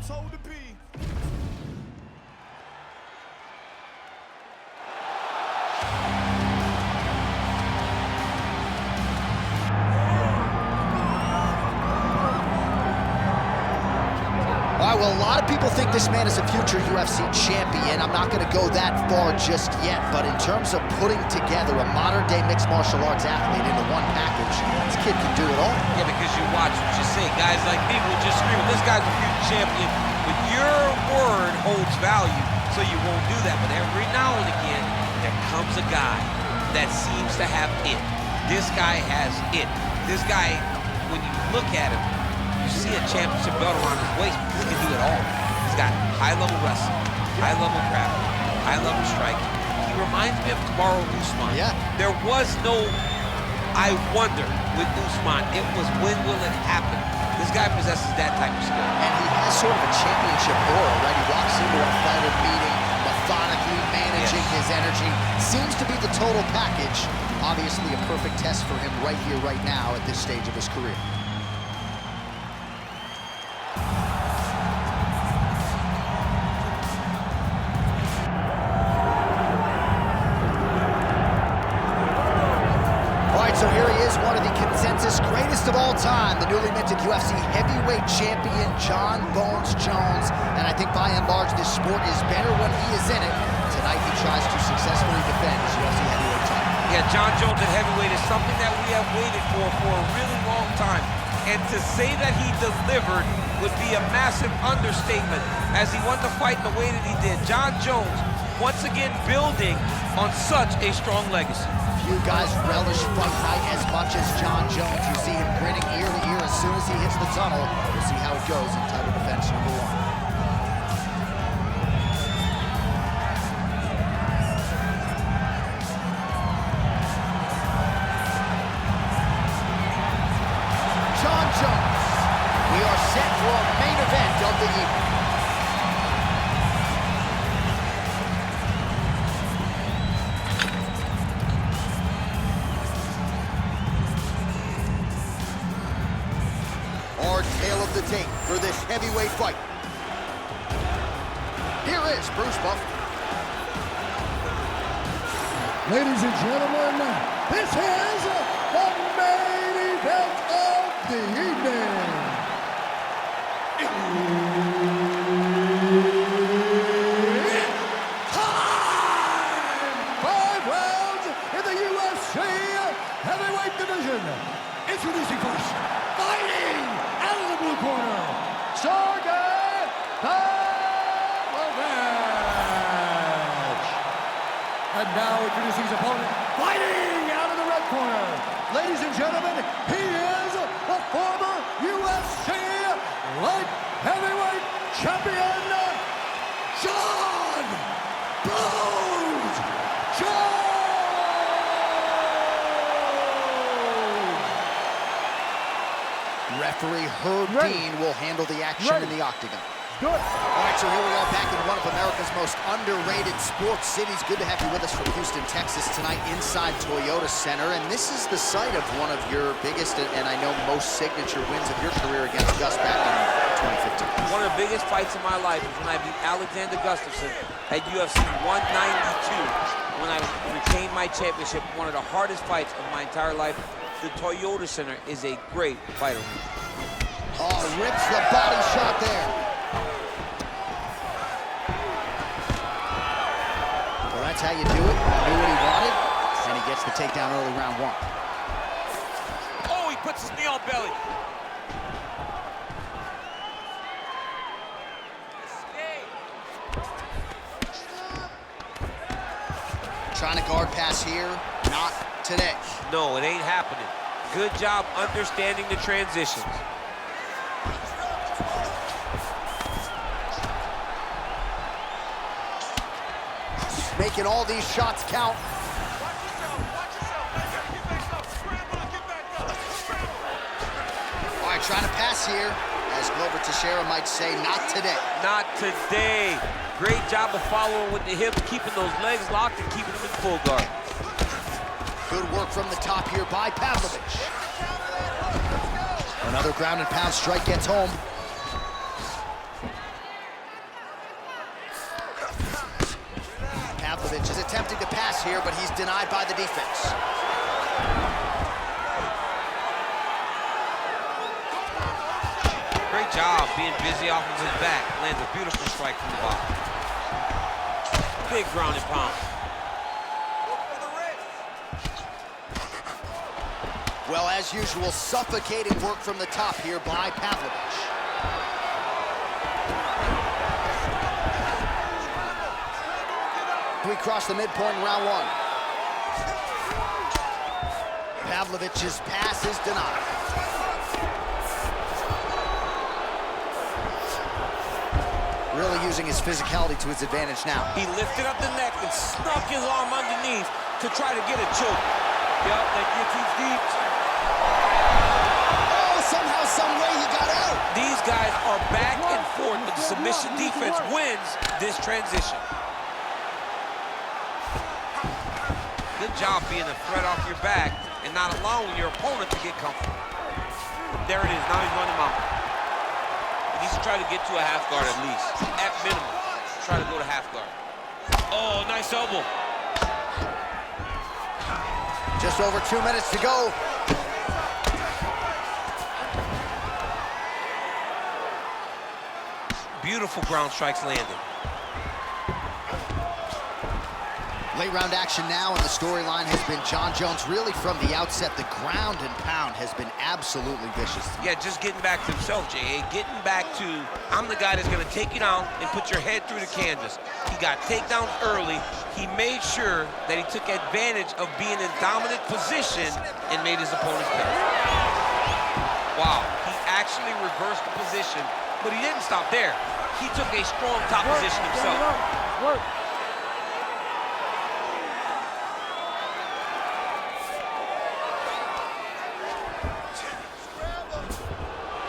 told to be. All right, well, a lot of people think this man is a future UFC champion. I'm not going to go that far just yet, but in terms of putting together a modern-day mixed martial arts athlete into one package, this kid can do it all. Yeah, because you watch what you say. Guys like me will just scream, this guy's a future champion, but your word holds value, so you won't do that. But every now and again, there comes a guy that seems to have it. This guy has it. This guy, when you look at him, you see a championship belt around his waist, he can do it all. He's got high-level wrestling, high-level grappling, high-level striking. He reminds me of Kamaru Usman. Yeah. There was no I wonder with Usman. It was when will it happen? This guy possesses that type of skill. And he has sort of a championship aura, right? He walks into a fighter meeting, methodically managing his energy. Seems to be the total package. Obviously a perfect test for him right here, right now, at this stage of his career. So here he is, one of the consensus greatest of all time, the newly minted UFC heavyweight champion, Jon Bones Jones. And I think by and large, this sport is better when he is in it. Tonight, he tries to successfully defend his UFC heavyweight title. Yeah, Jon Jones at heavyweight is something that we have waited for a really long time. And to say that he delivered would be a massive understatement as he won the fight in the way that he did. Jon Jones, once again, building on such a strong legacy. Few guys relish fight night as much as Jon Jones. You see him grinning ear to ear as soon as he hits the tunnel. We'll see how it goes in title defense #1. Jon Jones. We are set for a main event of the evening. Tale of the tape for this heavyweight fight. Here is Bruce Buffer. Ladies and gentlemen, this is the main event of the evening. It's time! 5 rounds in the UFC heavyweight division. Introducing first, fighting out of the blue corner, Sergei Pavlovich. And now introducing his opponent, fighting out of the red corner. Ladies and gentlemen, he is the former UFC light heavyweight champion, Jon Bones Jones. Referee Herb Dean will handle the action in the octagon. All right, so here we are back in one of America's most underrated sports cities. Good to have you with us from Houston, Texas tonight inside Toyota Center. And this is the site of one of your biggest and I know most signature wins of your career against Gus back in 2015. One of the biggest fights of my life is when I beat Alexander Gustafsson at UFC 192 when I retained my championship. One of the hardest fights of my entire life. The Toyota Center is a great fighter. Oh, rips the body shot there. Well, that's how you do it. Knew what he wanted, and he gets the takedown early round 1. Oh, he puts his knee on belly. Trying to guard pass here, not today. No, it ain't happening. Good job understanding the transitions. Making all these shots count. All right, trying to pass here. As Glover Teixeira might say, not today. Not today. Great job of following with the hip, keeping those legs locked and keeping them in full guard. Good work from the top here by Pavlovich. Another ground and pound strike gets home. Pavlovich is attempting to pass here, but he's denied by the defense. Great job being busy off of his back. Lands a beautiful strike from the bottom. Big ground and pound. Well, as usual, suffocating work from the top here by Pavlovich. We cross the midpoint in round one. Pavlovich's pass is denied. Really using his physicality to his advantage now. He lifted up the neck and snuck his arm underneath to try to get a choke. Yup, that guillotine's deep. Oh, somehow, some way he got out. These guys are back and forth, but the submission defense wins this transition. Good job being a threat off your back and not allowing your opponent to get comfortable. There it is, now he's running him out. He needs to try to get to a half guard at least. At minimum, try to go to half guard. Oh, nice elbow. Just over 2 minutes to go. Beautiful ground strikes landed. Late round action now, and the storyline has been John Jones really from the outset. The ground and pound has been absolutely vicious. Yeah, just getting back to himself, J.A. Getting back to, I'm the guy that's going to take you down and put your head through the canvas. He got takedowns early. He made sure that he took advantage of being in dominant position and made his opponent pay. Wow, he actually reversed the position, but he didn't stop there. He took a strong top position himself.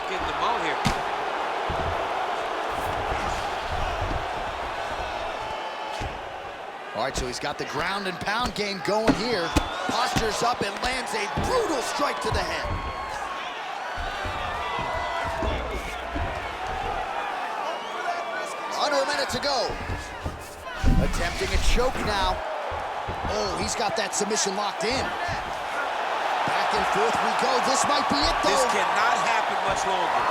Getting them out here. All right, so he's got the ground and pound game going here. Postures up and lands a brutal strike to the head. Under a minute to go. Attempting a choke now. Oh, he's got that submission locked in. Back and forth we go. This might be it, though. This cannot happen much longer.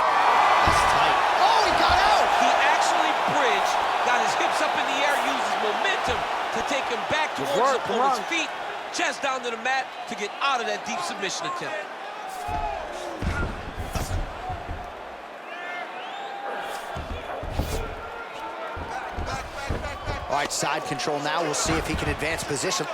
That's tight. Oh, he got out! He actually bridged, got his hips up in the air, used his momentum to take him back towards his opponent's feet, chest down to the mat to get out of that deep submission attempt. All right, side control now. We'll see if he can advance position.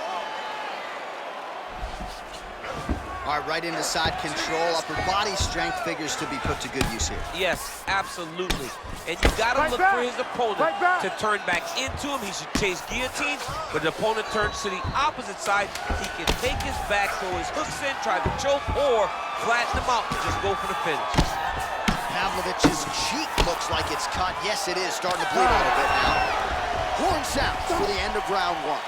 All right, right into side control. Upper body strength figures to be put to good use here. Yes, absolutely. And you gotta look for his opponent to turn back into him. He should chase guillotines, but the opponent turns to the opposite side. He can take his back, throw his hooks in, try to choke, or flatten him out and just go for the finish. Pavlovich's cheek looks like it's cut. Yes, it is starting to bleed a little bit now. Horn sounds for the end of round one.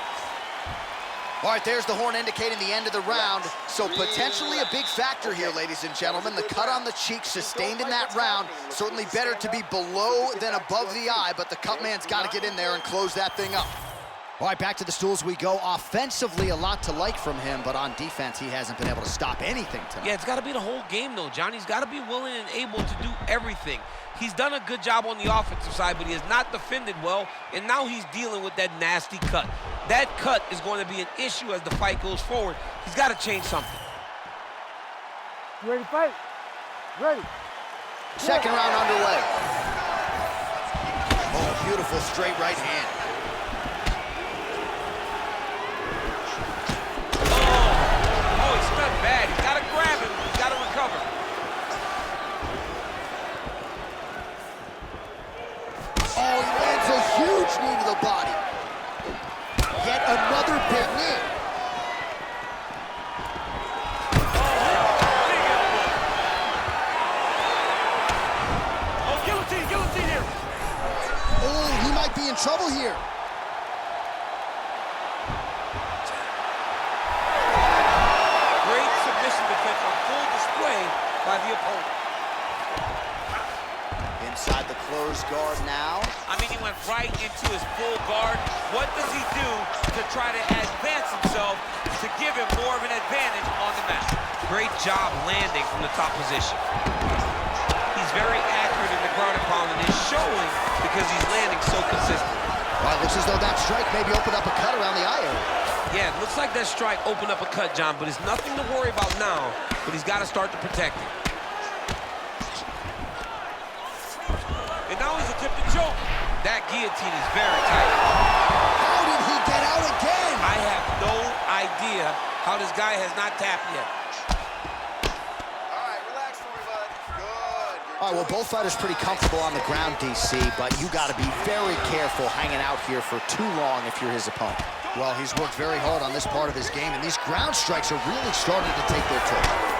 All right, there's the horn indicating the end of the round. So potentially a big factor here, ladies and gentlemen. The cut on the cheek sustained in that round. Certainly better to be below than above the eye, but the cut man's got to get in there and close that thing up. All right, back to the stools we go. Offensively, a lot to like from him, but on defense, he hasn't been able to stop anything tonight. Yeah, it's got to be the whole game, though, John. He's got to be willing and able to do everything. He's done a good job on the offensive side, but he has not defended well, and now he's dealing with that nasty cut. That cut is going to be an issue as the fight goes forward. He's got to change something. You ready to fight? Ready. Second round underway. Oh, beautiful straight right hand. Oh, he's done bad. He's got to grab him. He's got to recover. Oh, he lands a huge knee to the body. Yet another big knee. Oh, guillotine here. Oh, he might be in trouble here. Great submission defense on full display by the opponent. In Inside the closed guard now. I mean, he went right into his full guard. What does he do to try to advance himself to give him more of an advantage on the mat? Great job landing from the top position. He's very accurate in the ground and pound, and it's showing because he's landing so consistent. Well, it looks as though that strike maybe opened up a cut around the eye area. Yeah, it looks like that strike opened up a cut, John, but it's nothing to worry about now, but he's got to start to protect it. And now he's attempting to choke. That guillotine is very tight. How did he get out again? I have no idea how this guy has not tapped yet. All right, relax for me, bud. Good. All right, well, both fighters pretty comfortable on the ground, DC, but you got to be very careful hanging out here for too long if you're his opponent. Well, he's worked very hard on this part of his game, and these ground strikes are really starting to take their toll.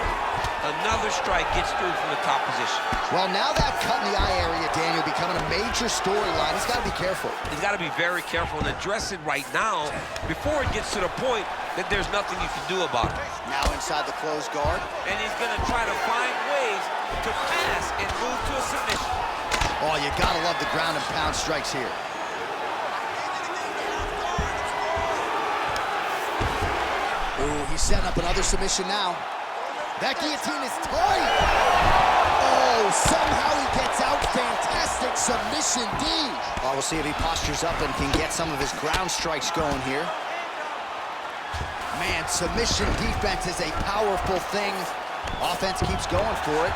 Another strike gets through from the top position. Well, now that cut in the eye area, Daniel, becoming a major storyline. He's got to be careful. He's got to be very careful and address it right now before it gets to the point that there's nothing you can do about it. Now inside the closed guard. And he's going to try to find ways to pass and move to a submission. Oh, you got to love the ground and pound strikes here. Ooh, he's setting up another submission now. That guillotine is tight. Oh, somehow he gets out. Fantastic submission, D. Well, we'll see if he postures up and can get some of his ground strikes going here. Man, submission defense is a powerful thing. Offense keeps going for it.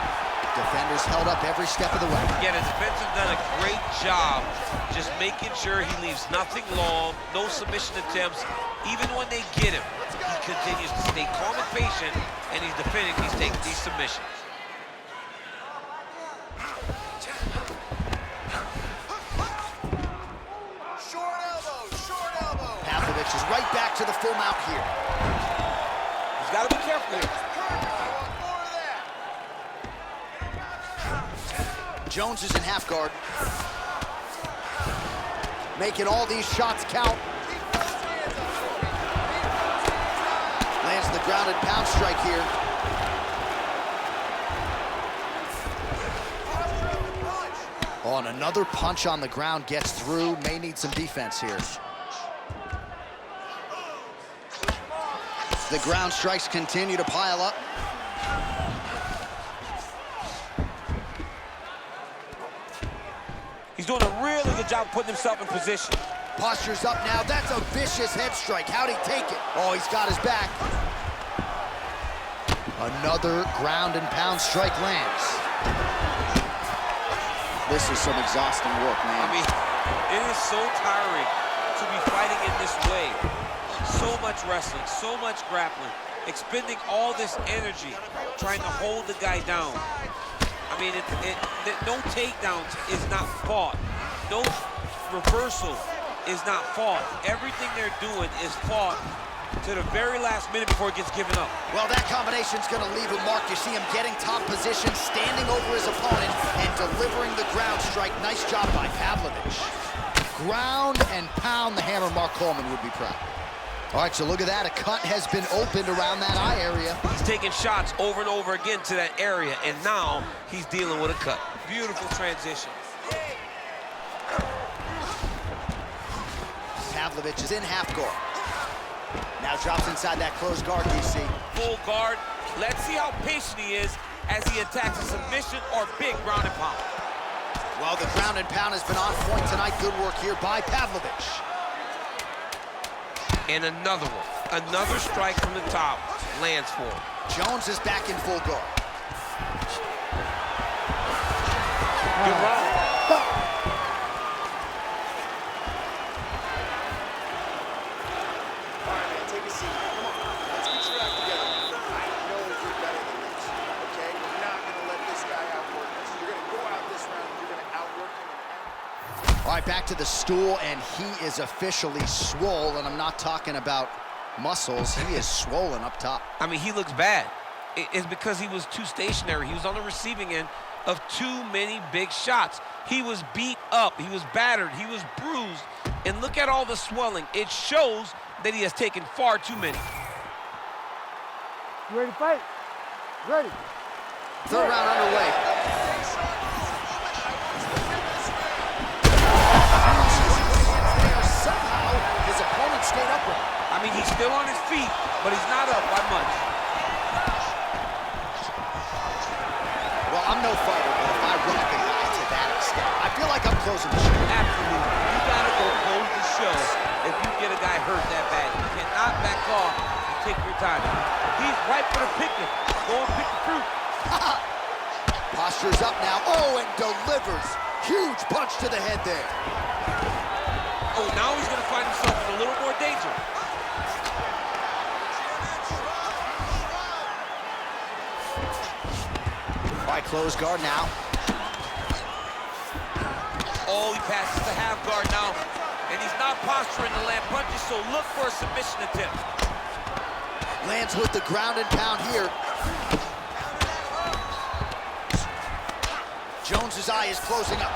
Defenders held up every step of the way. Yeah, the defense have done a great job just making sure he leaves nothing long, no submission attempts. Even when they get him, he continues to stay calm and patient, and he's defending, he's taking these submissions. Short elbow, short elbow. Pavlovich is right back to the full mount here. He's got to be careful here. Perfect. I want more of that. Jones is in half guard. Making all these shots count. Keep those hands up for me. Lands the ground and pound strike here. Oh, and another punch on the ground gets through. May need some defense here. The ground strikes continue to pile up. He's doing a really good job putting himself in position. Postures up now. That's a vicious head strike. How'd he take it? Oh, he's got his back. Another ground and pound strike lands. This is some exhausting work, man. I mean, it is so tiring to be fighting in this way. So much wrestling, so much grappling, expending all this energy trying to hold the guy down. I mean, no takedowns is not fought. No reversal is not fought. Everything they're doing is fought to the very last minute before it gets given up. Well, that combination's gonna leave a mark. You see him getting top position, standing over his opponent, and delivering the ground strike. Nice job by Pavlovich. Ground and pound, the hammer. Mark Coleman would be proud. All right, so look at that. A cut has been opened around that eye area. He's taking shots over and over again to that area, and now he's dealing with a cut. Beautiful transition. Pavlovich is in half guard. Now drops inside that closed guard, DC. Full guard. Let's see how patient he is as he attacks a submission or big ground and pound. Well, the ground and pound has been on point tonight. Good work here by Pavlovich. And another one. Another strike from the top lands for him. Jones is back in full guard. Good round. All right, man, take a seat. Come on, let's get your act together. I know you're better than this, okay? We're not going to let this guy outwork us. You're going to go out this round, you're going to outwork him. All right, back to the stool, and he is officially swole, and I'm not talking about muscles. He is swollen up top. I mean, he looks bad. It's because he was too stationary. He was on the receiving end of too many big shots. He was beat up. He was battered. He was bruised. And look at all the swelling. It shows that he has taken far too many. You ready to fight? Ready. Third round underway. skate upright. I mean, he's still on his feet, but he's not up by much. Well, I'm no fighter, but if I rock a guy to that extent, I feel like I'm closing the show. Absolutely. You gotta go close the show if you get a guy hurt that bad. You cannot back off and take your time. He's ripe for the picking. Go and pick the fruit. Posture's up now. Oh, and delivers. Huge punch to the head there. Oh, now he's gonna find himself in a little more danger. All right, close guard now. Oh, he passes the half guard now. And he's not posturing to land punches, so look for a submission attempt. Lands with the ground and pound here. Jones's eye is closing up.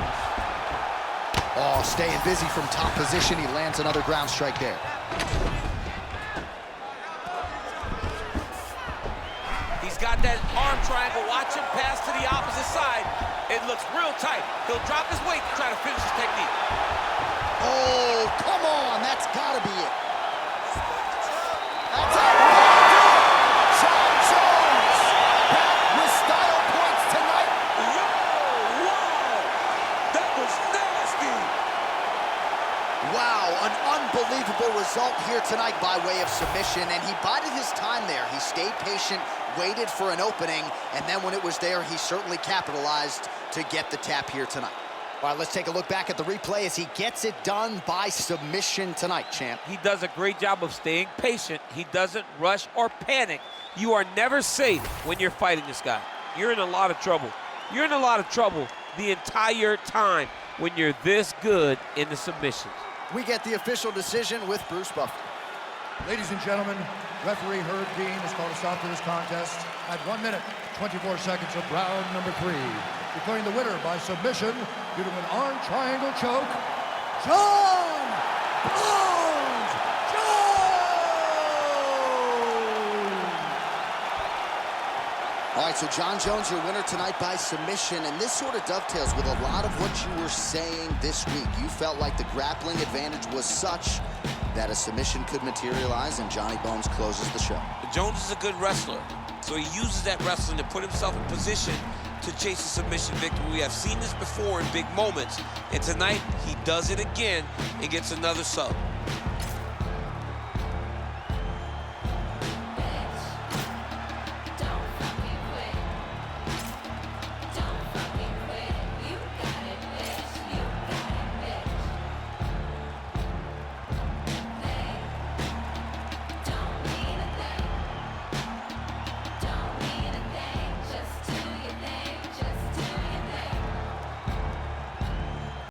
Oh, staying busy from top position. He lands another ground strike there. He's got that arm triangle. Watch him pass to the opposite side. It looks real tight. He'll drop his weight to try to finish his technique. Oh, come on. That's got to be it. That's it. John Jones back with style points tonight. Wow, that was nasty. Wow, an unbelievable result here tonight by way of submission, and he bided his time there. He stayed patient, waited for an opening, and then when it was there, he certainly capitalized to get the tap here tonight. All right, let's take a look back at the replay as he gets it done by submission tonight, champ. He does a great job of staying patient. He doesn't rush or panic. You are never safe when you're fighting this guy. You're in a lot of trouble. You're in a lot of trouble the entire time when you're this good in the submissions. We get the official decision with Bruce Buffer. Ladies and gentlemen, referee Herb Dean has called a stop to this contest at 1 minute, 24 seconds of round number 3. Declaring the winner by submission due to an arm triangle choke, John Jones! All right, so John Jones, your winner tonight by submission, and this sort of dovetails with a lot of what you were saying this week. You felt like the grappling advantage was such that a submission could materialize, and Johnny Bones closes the show. Jones is a good wrestler, so he uses that wrestling to put himself in position to chase a submission victory. We have seen this before in big moments, and tonight he does it again and gets another sub.